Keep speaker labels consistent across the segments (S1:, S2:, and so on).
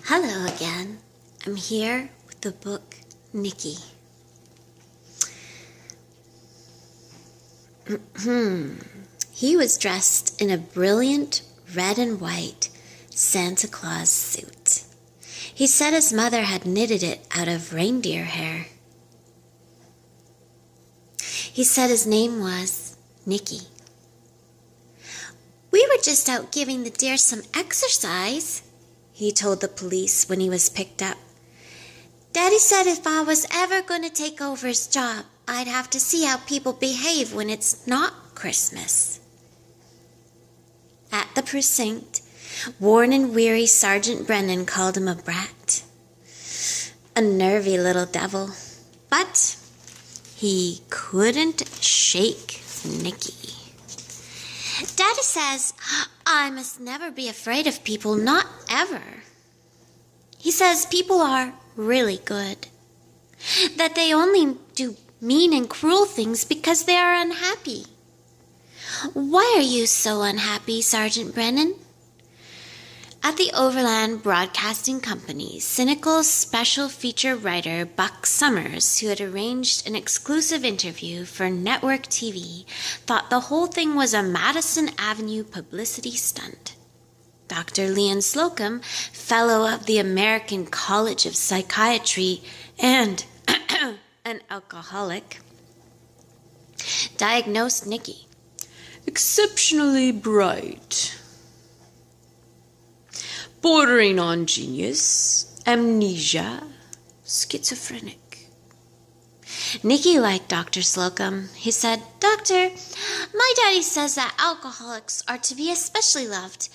S1: Hello again. I'm here with the book Nicky. He was dressed in a brilliant red and white Santa Claus suit. He said his mother had knitted it out of reindeer hair. He said his name was Nicky. "We were just out giving the deer some exercise," he told the police when he was picked up. "Daddy said if I was ever going to take over his job, I'd have to see how people behave when it's not Christmas." At the precinct, worn and weary Sergeant Brennan called him a brat, a nervy little devil, but he couldn't shake Nicky. "Daddy says I must never be afraid of people, not ever. He says people are really good, that they only do mean and cruel things because they are unhappy." "Why are you so unhappy, Sergeant Brennan?" At the Overland Broadcasting Company, cynical special feature writer Buck Summers, who had arranged an exclusive interview for network TV, thought the whole thing was a Madison Avenue publicity stunt. Dr. Leon Slocum, fellow of the American College of Psychiatry and an alcoholic, diagnosed Nicky exceptionally bright, bordering on genius, amnesia, schizophrenic. Nicky liked Dr. Slocum. He said, "Doctor, my daddy says that alcoholics are to be especially loved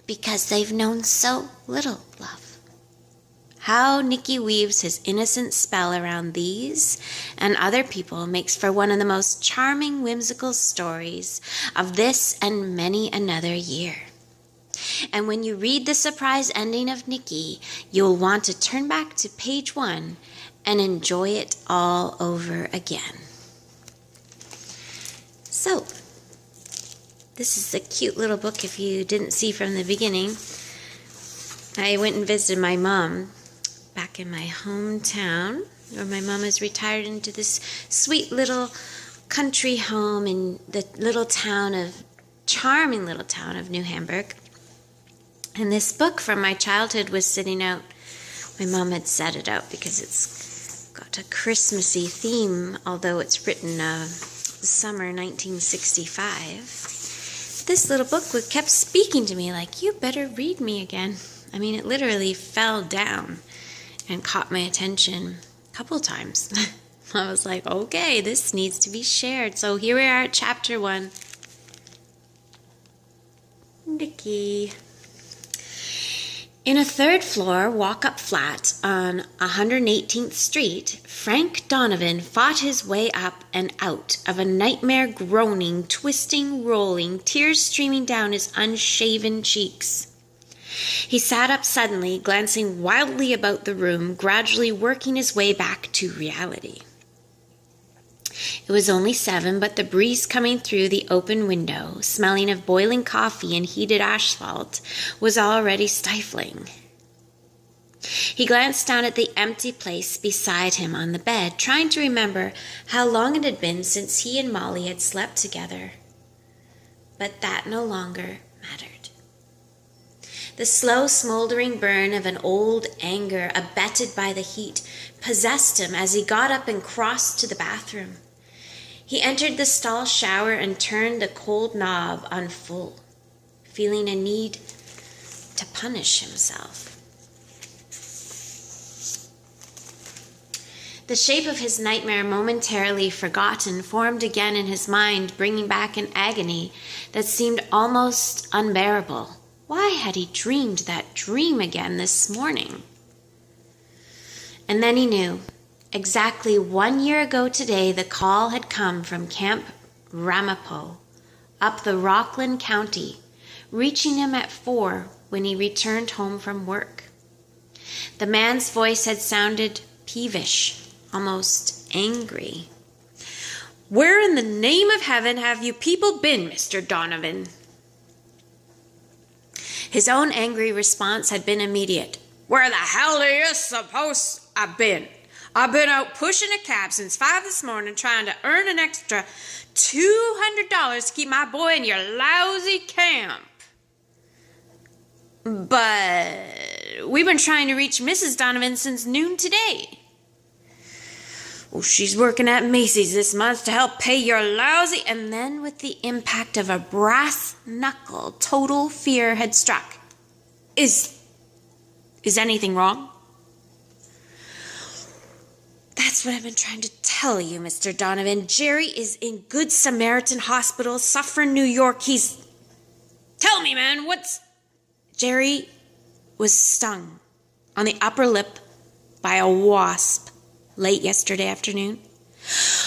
S1: because they've known so little love." How Nicky weaves his innocent spell around these and other people makes for one of the most charming, whimsical stories of this and many another year. And when you read the surprise ending of Nicky, you'll want to turn back to page 1 and enjoy it all over again. So, this is a cute little book if you didn't see from the beginning. I went and visited my mom back in my hometown, where my mom is retired into this sweet little country home in the charming little town of New Hamburg. And this book from my childhood was sitting out. My mom had set it out because it's got a Christmassy theme, although it's written summer 1965. This little book kept speaking to me like, "You better read me again." I mean, it literally fell down and caught my attention a couple times. I was like, okay, this needs to be shared. So here we are at chapter 1. Nicky. In a third-floor walk-up flat on 118th Street, Frank Donovan fought his way up and out of a nightmare groaning, twisting, rolling, tears streaming down his unshaven cheeks. He sat up suddenly, glancing wildly about the room, gradually working his way back to reality. It was only 7, but the breeze coming through the open window, smelling of boiling coffee and heated asphalt, was already stifling. He glanced down at the empty place beside him on the bed, trying to remember how long it had been since he and Molly had slept together. But that no longer mattered. The slow, smoldering burn of an old anger, abetted by the heat, possessed him as he got up and crossed to the bathroom. He entered the stall shower and turned the cold knob on full, feeling a need to punish himself. The shape of his nightmare, momentarily forgotten, formed again in his mind, bringing back an agony that seemed almost unbearable. Why had he dreamed that dream again this morning? And then he knew. Exactly 1 year ago today, the call had come from Camp Ramapo, up the Rockland County, reaching him at 4 when he returned home from work. The man's voice had sounded peevish, almost angry. "Where in the name of heaven have you people been, Mr. Donovan?" His own angry response had been immediate. Where the hell do you suppose I've been? I've been out pushing a cab since 5 this morning trying to earn an extra $200 to keep my boy in your lousy camp. But we've been trying to reach Mrs. Donovan since noon today. Well, she's working at Macy's this month to help pay your lousy... And then with the impact of a brass knuckle, total fear had struck. Is anything wrong? That's what I've been trying to tell you, Mr. Donovan. Jerry is in Good Samaritan Hospital, Suffern, New York. Tell me, man, Jerry was stung on the upper lip by a wasp late yesterday afternoon.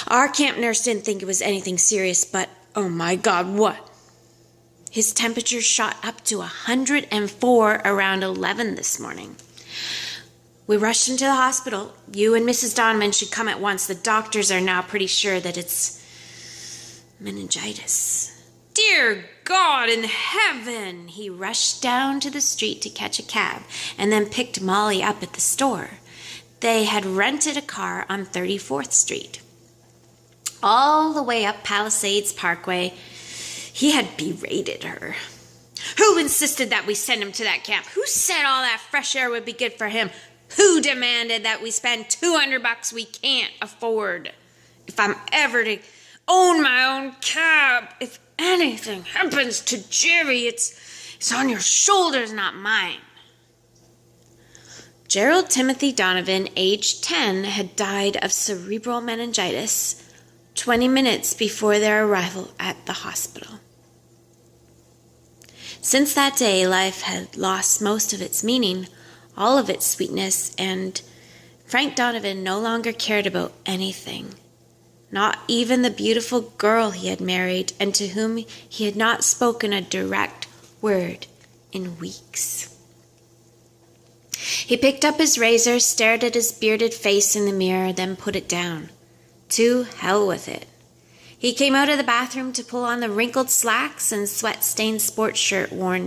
S1: Our camp nurse didn't think it was anything serious, but oh my God, what? His temperature shot up to 104 around 11 this morning. We rushed into the hospital. You and Mrs. Donovan should come at once. The doctors are now pretty sure that it's meningitis. Dear God in heaven! He rushed down to the street to catch a cab and then picked Molly up at the store. They had rented a car on 34th Street. All the way up Palisades Parkway, he had berated her. Who insisted that we send him to that camp? Who said all that fresh air would be good for him? Who demanded that we spend $200 we can't afford? If I'm ever to own my own cab, if anything happens to Jerry, it's on your shoulders, not mine. Gerald Timothy Donovan, age 10, had died of cerebral meningitis 20 minutes before their arrival at the hospital. Since that day, life had lost most of its meaning, all of its sweetness, and Frank Donovan no longer cared about anything, not even the beautiful girl he had married and to whom he had not spoken a direct word in weeks. He picked up his razor, stared at his bearded face in the mirror, then put it down. To hell with it. He came out of the bathroom to pull on the wrinkled slacks and sweat-stained sports shirt worn